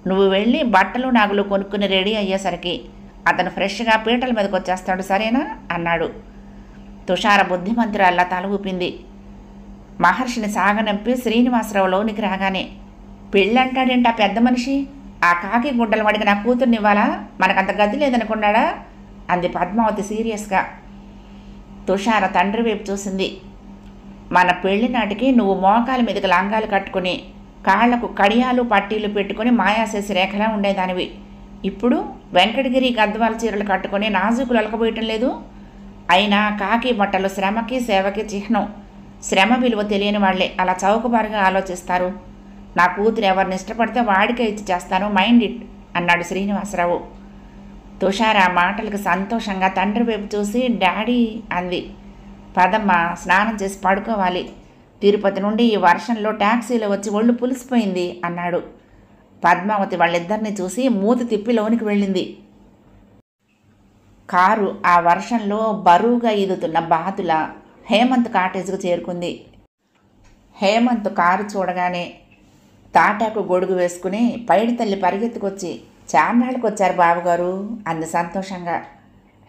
నువ్వు వెళ్ళి బట్టలు నాగులు కొనుక్కుని రెడీ అయ్యేసరికి అతను ఫ్రెష్గా పీటల మీదకి వచ్చేస్తాడు, సరేనా అన్నాడు. తుషార బుద్ధిమంతురాల్లా తల ఊపింది. మహర్షిని సాగనంపి శ్రీనివాసరావు లోనికి రాగానే, పెళ్ళంటాడేంటి ఆ పెద్ద మనిషి? ఆ కాకి గుడ్డలు వాడికి నా కూతుర్ని ఇవ్వాలా? మనకంత గతి లేదనుకున్నాడా అంది పద్మావతి సీరియస్గా. తుషార తండ్రి వైపు చూసింది. మన పెళ్లి నాటికి నువ్వు మోకాల మీదకి లంగాలు కట్టుకుని కాళ్లకు కడియాలు పట్టీలు పెట్టుకుని మాయాశేసి రేఖలా ఉండేదానివి. ఇప్పుడు వెంకటగిరి గద్వాల చీరలు కట్టుకుని నాజుకులు అలకబోయటం లేదు. అయినా కాకి బట్టలు శ్రమకి సేవకి చిహ్నం. శ్రమ విలువ తెలియని వాళ్లే అలా చౌకబారుగా ఆలోచిస్తారు. నా కూతురు ఎవరిని ఇష్టపడితే వాడికే ఇచ్చి చేస్తాను, మైండ్ ఇట్ అన్నాడు శ్రీనివాసరావు. తుషార ఆ మాటలకు సంతోషంగా తండ్రి వైపు చూసి డాడీ అంది. పదమ్మా, స్నానం చేసి పడుకోవాలి. తిరుపతి నుండి ఈ వర్షంలో ట్యాక్సీలో వచ్చి ఒళ్ళు పులిసిపోయింది అన్నాడు. పద్మావతి వాళ్ళిద్దరిని చూసి మూతి తిప్పి లోనికి వెళ్ళింది. కారు ఆ వర్షంలో బరువుగా ఈదుతున్న బాతుల హేమంత్ కాటేజ్కు చేరుకుంది. హేమంత్ కారు చూడగానే తాటాకు గొడుగు వేసుకుని పైడి తల్లి పరిగెత్తుకొచ్చి, చాన్నాళ్ళకి వచ్చారు బావగారు అంది సంతోషంగా.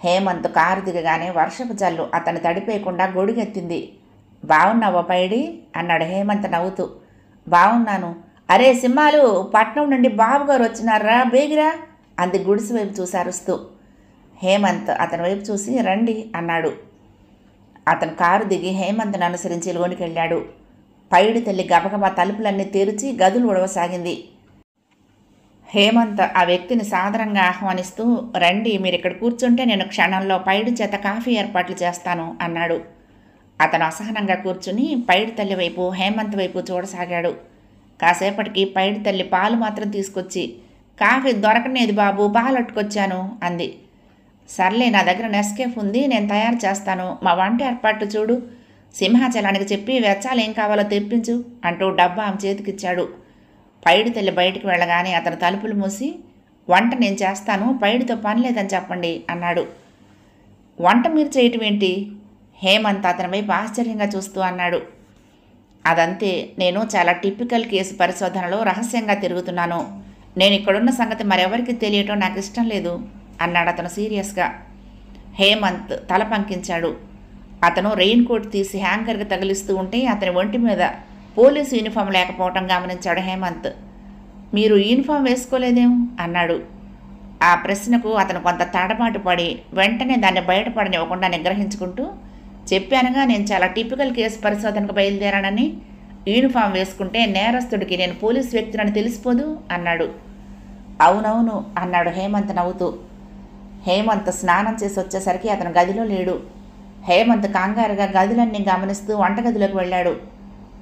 హేమంత్ కారు దిగగానే వర్షపు జల్లు అతన్ని తడిపేయకుండా గొడుగెత్తింది. బావున్నావా పైడి అన్నాడు హేమంత్ నవ్వుతూ. బావున్నాను. అరే సింహాలు, పట్నం నుండి బాబుగారు వచ్చినారా, బేగిరా అంది గుడిసి వైపు చూసి అరుస్తూ. హేమంత్ అతని వైపు చూసి రండి అన్నాడు. అతను కారు దిగి హేమంత్ను అనుసరించి లోనికి వెళ్ళాడు. పైడి తల్లి గబగబా తలుపులన్నీ తెరిచి గదులు ఉడవసాగింది. హేమంత్ ఆ వ్యక్తిని సాదరంగా ఆహ్వానిస్తూ, రండి, మీరు ఇక్కడ కూర్చుంటే నేను క్షణంలో పైడి చేత కాఫీ ఏర్పాట్లు చేస్తాను అన్నాడు. అతను అసహనంగా కూర్చుని పైడి తల్లి వైపు హేమంత్ వైపు చూడసాగాడు. కాసేపటికి పైడి తల్లి పాలు మాత్రం తీసుకొచ్చి, కాఫీ దొరకనేది బాబు, పాలు అట్టుకొచ్చాను అంది. సర్లే, నా దగ్గర నెస్కేఫ్ ఉంది, నేను తయారు చేస్తాను, మా వంట ఏర్పాట్లు చూడు, సింహాచలానికి చెప్పి వెచ్చాలు ఏం కావాలో తెప్పించు అంటూ డబ్బా ఆమె చేతికిచ్చాడు. పైడి తల్లి బయటికి వెళ్ళగానే అతను తలుపులు మూసి, వంట నేను చేస్తాను, పైడితో పని లేదని చెప్పండి అన్నాడు. వంట మీరు చేయటం ఏంటి? హేమంత్ అతని వైపు ఆశ్చర్యంగా చూస్తూ అన్నాడు. అదంతే, నేను చాలా టిపికల్ కేసు పరిశోధనలో రహస్యంగా తిరుగుతున్నాను. నేను ఇక్కడున్న సంగతి మరెవరికి తెలియటం నాకు ఇష్టం లేదు అన్నాడు అతను సీరియస్గా. హేమంత్ తల పంకించాడు. అతను రెయిన్ కోట్ తీసి హ్యాంగర్కి తగిలిస్తూ ఉంటే అతని ఒంటి మీద పోలీసు యూనిఫామ్ లేకపోవటం గమనించాడు హేమంత్. మీరు యూనిఫామ్ వేసుకోలేదేం అన్నాడు. ఆ ప్రశ్నకు అతను కొంత తడబాటు పడి వెంటనే దాన్ని బయటపడనివ్వకుండా నిగ్రహించుకుంటూ, చెప్పానుగా నేను చాలా టిపికల్ కేసు పరిశోధనకు బయలుదేరానని. యూనిఫామ్ వేసుకుంటే నేరస్తుడికి నేను పోలీసు వ్యక్తినని తెలిసిపోదు అన్నాడు. అవునవును అన్నాడు హేమంత్ నవ్వుతూ. హేమంత్ స్నానం చేసి వచ్చేసరికి అతను గదిలో లేడు. హేమంత్ కంగారుగా గదులన్నీ గమనిస్తూ వంటగదిలోకి వెళ్ళాడు.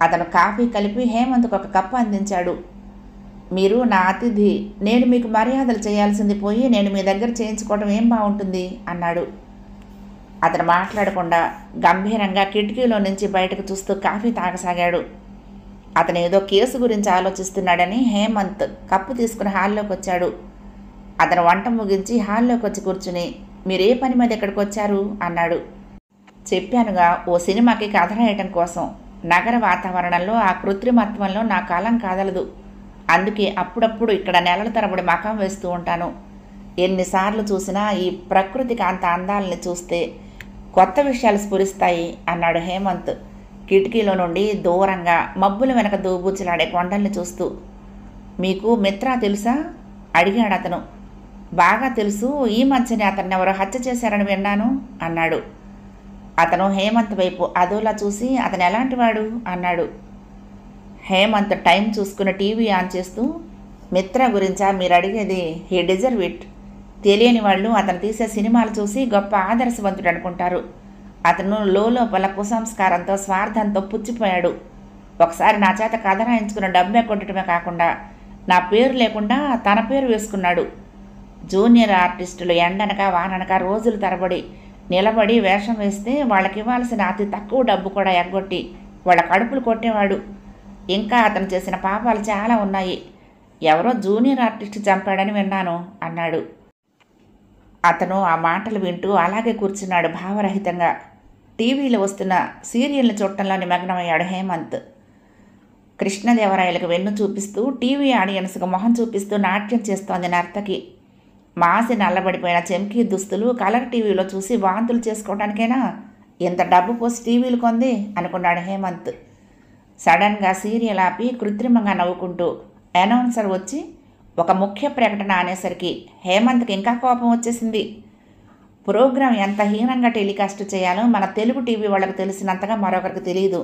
అతను కాఫీ కలిపి హేమంత్కు ఒక కప్పు అందించాడు. మీరు నా అతిథి, నేను మీకు మర్యాదలు చేయాల్సింది పోయి నేను మీ దగ్గర చేయించుకోవడం ఏం బాగుంటుంది అన్నాడు. అతను మాట్లాడకుండా గంభీరంగా కిటికీలో నుంచి బయటకు చూస్తూ కాఫీ తాగసాగాడు. అతను ఏదో కేసు గురించి ఆలోచిస్తున్నాడని హేమంత్ కప్పు తీసుకుని హాల్లోకి వచ్చాడు. అతను వంట ముగించి హాల్లోకి వచ్చి కూర్చుని, మీరే పని మీద ఎక్కడికి వచ్చారు అన్నాడు. చెప్పానుగా, ఓ సినిమాకి కథ రాయటం కోసం. నగర వాతావరణంలో ఆ కృత్రిమత్వంలో నా కాలం కాదలదు. అందుకే అప్పుడప్పుడు ఇక్కడ నెలల తరబడి మకం వేస్తూ ఉంటాను. ఎన్నిసార్లు చూసినా ఈ ప్రకృతి కాంత అందాలని చూస్తే కొత్త విషయాలు స్ఫురిస్తాయి అన్నాడు హేమంత్ కిటికీలో నుండి దూరంగా మబ్బుల వెనక దూబూచులాడే కొండల్ని చూస్తూ. మీకు మిత్రా తెలుసా అడిగాడు అతను. బాగా తెలుసు, ఈ మధ్యనే అతన్ని ఎవరో హత్య చేశారని విన్నాను అన్నాడు. అతను హేమంత్ వైపు అదోలా చూసి, అతను ఎలాంటివాడు అన్నాడు. హేమంత్ టైం చూసుకుని టీవీ ఆన్ చేస్తూ, మిత్రా గురించా మీరు అడిగేది? He deserve it. తెలియని వాళ్ళు అతను తీసే సినిమాలు చూసి గొప్ప ఆదర్శవంతుడు అనుకుంటారు. అతను లోపల కుసంస్కారంతో స్వార్థంతో పుచ్చిపోయాడు. ఒకసారి నా చేత కథ రాయించుకున్న డబ్బే కొట్టడమే కాకుండా నా పేరు లేకుండా తన పేరు వేసుకున్నాడు. జూనియర్ ఆర్టిస్టులు ఎండనక వాననక రోజులు తరబడి నిలబడి వేషం వేస్తే వాళ్ళకి ఇవ్వాల్సిన అతి తక్కువ డబ్బు కూడా ఎగ్గొట్టి వాళ్ళ కడుపులు కొట్టేవాడు. ఇంకా అతను చేసిన పాపాలు చాలా ఉన్నాయి. ఎవరో జూనియర్ ఆర్టిస్ట్ చంపాడని విన్నాను అన్నాడు. అతను ఆ మాటలు వింటూ అలాగే కూర్చున్నాడు భావరహితంగా. టీవీలో వస్తున్న సీరియల్ని చూడటంలో నిమగ్నమయ్యాడు హేమంత్. కృష్ణదేవరాయలకు వెన్ను చూపిస్తూ టీవీ ఆడియన్స్కు మొహం చూపిస్తూ నాట్యం చేస్తోంది నర్తకి. మాసి నల్లబడిపోయిన చెంకీ దుస్తులు కలర్ టీవీలో చూసి వాంతులు చేసుకోవడానికైనా ఇంత డబ్బు పోసి టీవీలు కొంది అనుకున్నాడు హేమంత్. సడన్గా సీరియల్ ఆపి కృత్రిమంగా నవ్వుకుంటూ అనౌన్సర్ వచ్చి ఒక ముఖ్య ప్రకటన అనేసరికి హేమంత్కి ఇంకా కోపం వచ్చేసింది. ప్రోగ్రాం ఎంత హీనంగా టెలికాస్ట్ చేయాలో మన తెలుగు టీవీ వాళ్ళకు తెలిసినంతగా మరొకరికి తెలియదు.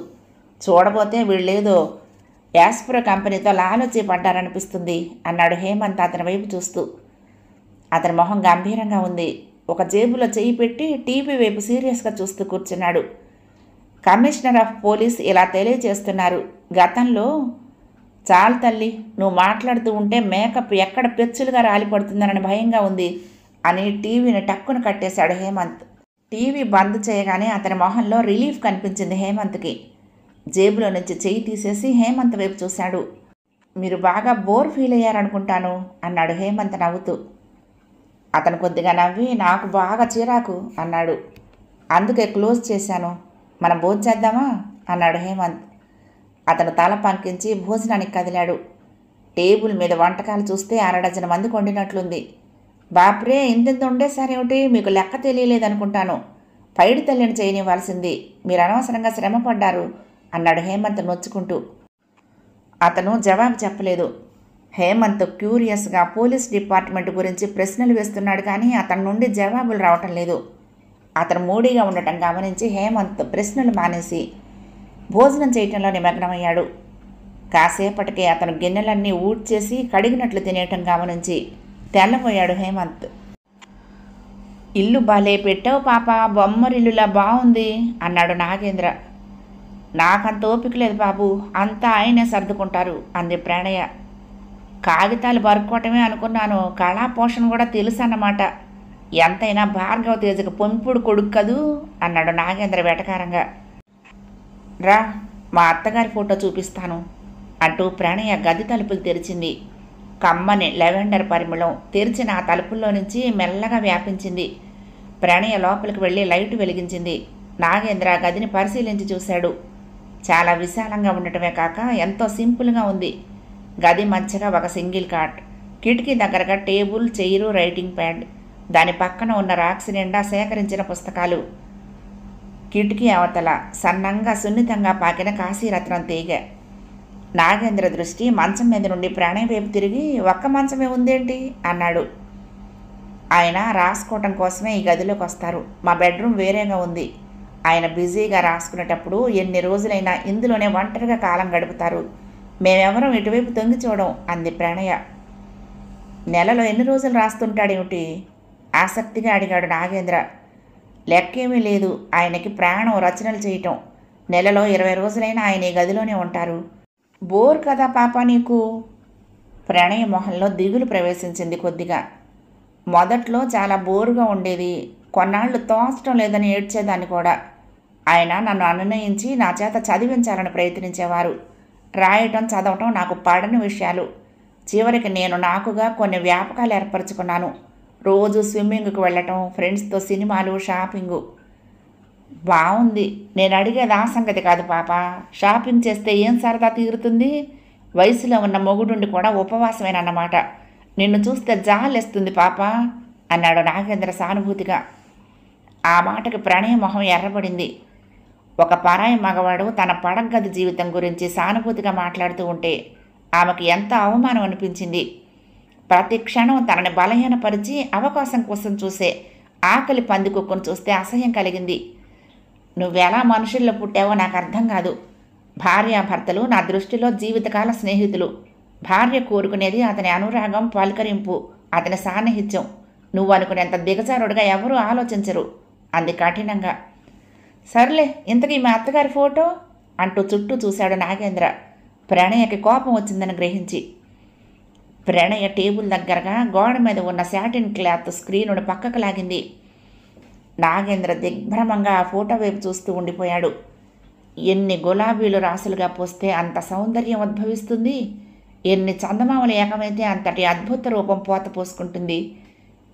చూడబోతే వీళ్ళేదో యాస్ప్రో కంపెనీతో లాలోచి పడ్డారనిపిస్తుంది అన్నాడు హేమంత్ అతని వైపు చూస్తూ. అతని మొహం గంభీరంగా ఉంది. ఒక జేబులో చేయి పెట్టి టీవీ వైపు సీరియస్గా చూస్తూ కూర్చున్నాడు. కమిషనర్ ఆఫ్ పోలీస్ ఇలా తెలియజేస్తున్నారు. గతంలో చాలు తల్లి, నువ్వు మాట్లాడుతూ ఉంటే మేకప్ ఎక్కడ పెచ్చులుగా రాలిపడుతుందనని భయంగా ఉంది అని టీవీని టక్కున కట్టేశాడు హేమంత్. టీవీ బంద్ చేయగానే అతని మొహంలో రిలీఫ్ కనిపించింది హేమంత్కి. జేబులో నుంచి చెయ్యి తీసేసి హేమంత్ వైపు చూశాడు. మీరు బాగా బోర్ ఫీల్ అయ్యారనుకుంటాను అన్నాడు హేమంత్ నవ్వుతూ. అతను కొద్దిగా నవ్వి, నాకు బాగా చిరాకు అన్నాడు. అందుకే క్లోజ్ చేశాను. మనం భోంచేద్దామా అన్నాడు హేమంత్. అతను తల పంకించి భోజనానికి కదిలాడు. టేబుల్ మీద వంటకాలు చూస్తే 6 డజన్ మంది కొండినట్లుంది. బాప్రే, ఇంతింత ఉండేసరేమిటి, మీకు లెక్క తెలియలేదనుకుంటాను. పైడి తల్లిని చేయనివ్వాల్సింది, మీరు అనవసరంగా శ్రమ పడ్డారు అన్నాడు హేమంత్ నొచ్చుకుంటూ. అతను జవాబు చెప్పలేదు. హేమంత్ క్యూరియస్గా పోలీస్ డిపార్ట్మెంట్ గురించి ప్రశ్నలు వేస్తున్నాడు, కానీ అతని నుండి జవాబులు రావటం లేదు. అతను మూడీగా ఉండటం గమనించి హేమంత్ ప్రశ్నలు మానేసి భోజనం చేయటంలో నిమగ్నమయ్యాడు. కాసేపటికే అతను గిన్నెలన్నీ ఊడ్చేసి కడిగినట్లు తినేయటం గమనించి తెల్లబోయాడు హేమంత్. ఇల్లు బాలే పెట్టావు పాప, బొమ్మరిల్లులా బాగుంది అన్నాడు నాగేంద్ర. నాకంత ఓపిక లేదు బాబు, అంతా ఆయనే సర్దుకుంటారు అంది ప్రణయ. కాగితాలు బరుక్కోవటమే అనుకున్నాను, కళా పోషణ కూడా తెలుసు అన్నమాట. ఎంతైనా భార్గవ తేజకు పొంపుడు కొడుకు కదూ అన్నాడు నాగేంద్ర వెటకారంగా. రా, మా అత్తగారి ఫోటో చూపిస్తాను అంటూ ప్రణయ గది తలుపులు తెరిచింది. కమ్మని లెవెండర్ పరిమళం తెరిచిన ఆ తలుపుల్లో నుంచి మెల్లగా వ్యాపించింది. ప్రణయ లోపలికి వెళ్ళి లైట్ వెలిగించింది. నాగేంద్ర గదిని పరిశీలించి చూశాడు. చాలా విశాలంగా ఉండటమే కాక ఎంతో సింపుల్గా ఉంది. గది మధ్యగా ఒక సింగిల్ కాట్, కిటికీ దగ్గరగా టేబుల్, చైరు, రైటింగ్ ప్యాడ్, దాని పక్కన ఉన్న రాక్స్ నిండా సేకరించిన పుస్తకాలు. కిటికీ అవతల సన్నంగా సున్నితంగా పాకిన కాశీరత్నం తీగ. నాగేంద్ర దృష్టి మంచం మీద నుండి ప్రణయ్ వైపు తిరిగి, ఒక్క మంచమే ఉందేంటి అన్నాడు. ఆయన రాసుకోవటం కోసమే ఈ గదిలోకి వస్తారు. మా బెడ్రూమ్ వేరేగా ఉంది. ఆయన బిజీగా రాసుకునేటప్పుడు ఎన్ని రోజులైనా ఇందులోనే ఒంటరిగా కాలం గడుపుతారు. మేమెవరం ఇటువైపు తొంగి చూడం అంది ప్రణయ. నెలలో ఎన్ని రోజులు రాస్తుంటాడేమిటి? ఆసక్తిగా అడిగాడు నాగేంద్ర. లెక్కేమీ లేదు. ఆయనకి ప్రాణం రచనలు చేయటం. నెలలో 20 రోజులైనా ఆయన ఈ గదిలోనే ఉంటారు. బోర్ కదా పాప నీకు? ప్రణయ మొహంలో దిగులు ప్రవేశించింది కొద్దిగా. మొదట్లో చాలా బోరుగా ఉండేది. కొన్నాళ్ళు తోచటం లేదని ఏడ్చేదాన్ని కూడా. ఆయన నన్ను అనునయించి నా చేత చదివించాలని ప్రయత్నించేవారు. రాయటం చదవటం నాకు పడని విషయాలు. చివరికి నేను నాకుగా కొన్ని వ్యాపకాలు ఏర్పరచుకున్నాను. రోజు స్విమ్మింగ్కి వెళ్ళటం, ఫ్రెండ్స్తో సినిమాలు, షాపింగు. బాగుంది. నేను అడిగేది ఆ సంగతి కాదు పాప. షాపింగ్ చేస్తే ఏం సరదా తీరుతుంది? వయసులో ఉన్న మొగుడుండి కూడా ఉపవాసమేనన్నమాట. నిన్ను చూస్తే జాలేస్తుంది పాప అన్నాడు నాగేంద్ర సానుభూతిగా. ఆ మాటకి ప్రణయ మొహం ఎర్రబడింది. ఒక పరాయి మగవాడు తన పడగది జీవితం గురించి సానుభూతిగా మాట్లాడుతూ ఉంటే ఆమెకు ఎంత అవమానం అనిపించింది. ప్రతి క్షణం తనని బలహీనపరిచి అవకాశం కోసం చూసే ఆకలి పందికొక్కును చూస్తే అసహ్యం కలిగింది. నువ్వెలా మనుషుల్లో పుట్టావో నాకు అర్థం కాదు. భార్యాభర్తలు నా దృష్టిలో జీవితకాల స్నేహితులు. భార్య కోరుకునేది అతని అనురాగం, పలకరింపు, అతని సాన్నిహిత్యం. నువ్వు అనుకునేంత దిగజారుడుగా ఎవరూ ఆలోచించరు అంది కఠినంగా. సర్లే, ఇంతకీ మీ అత్తగారి ఫోటో అంటూ చుట్టూ చూశాడు నాగేంద్ర, ప్రణయకి కోపం వచ్చిందని గ్రహించి. ప్రణయ టేబుల్ దగ్గరగా గోడ మీద ఉన్న శాటిన్ క్లాత్ స్క్రీనును పక్కకు లాగింది. నాగేంద్ర దిగ్భ్రమంగా ఆ ఫోటో వైపు చూస్తూ ఉండిపోయాడు. ఎన్ని గులాబీలు రాసులుగా పోస్తే అంత సౌందర్యం ఉద్భవిస్తుంది. ఎన్ని చందమామలు ఏకమైతే అంతటి అద్భుత రూపం పోత పోసుకుంటుంది.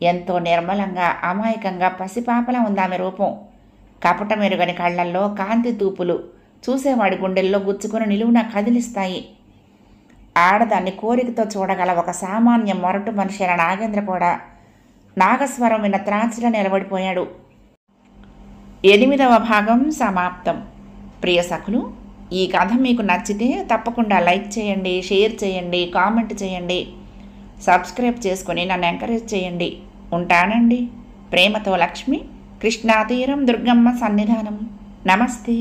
ఎంతో నిర్మలంగా, అమాయకంగా, పసిపాపలా ఉంది ఆమె రూపం. కపట మెరుగని కళ్ళల్లో కాంతి తూపులు చూసేవాడి గుండెల్లో గుచ్చుకొని నిలువున కదిలిస్తాయి. ఆడదాన్ని కోరికతో చూడగల ఒక సామాన్య మొరటు మనిషి అయిన నాగేంద్ర కూడా నాగస్వరం విన్న త్రాచిలా నిలబడిపోయాడు. 8వ భాగం సమాప్తం. ప్రియ సఖులు, ఈ కథ మీకు నచ్చితే తప్పకుండా లైక్ చేయండి, షేర్ చేయండి, కామెంట్ చేయండి, సబ్స్క్రైబ్ చేసుకొని నన్ను ఎంకరేజ్ చేయండి. ఉంటానండి. ప్రేమతో లక్ష్మి, కృష్ణాతీరం, దుర్గమ్మ సన్నిధానం. నమస్తే.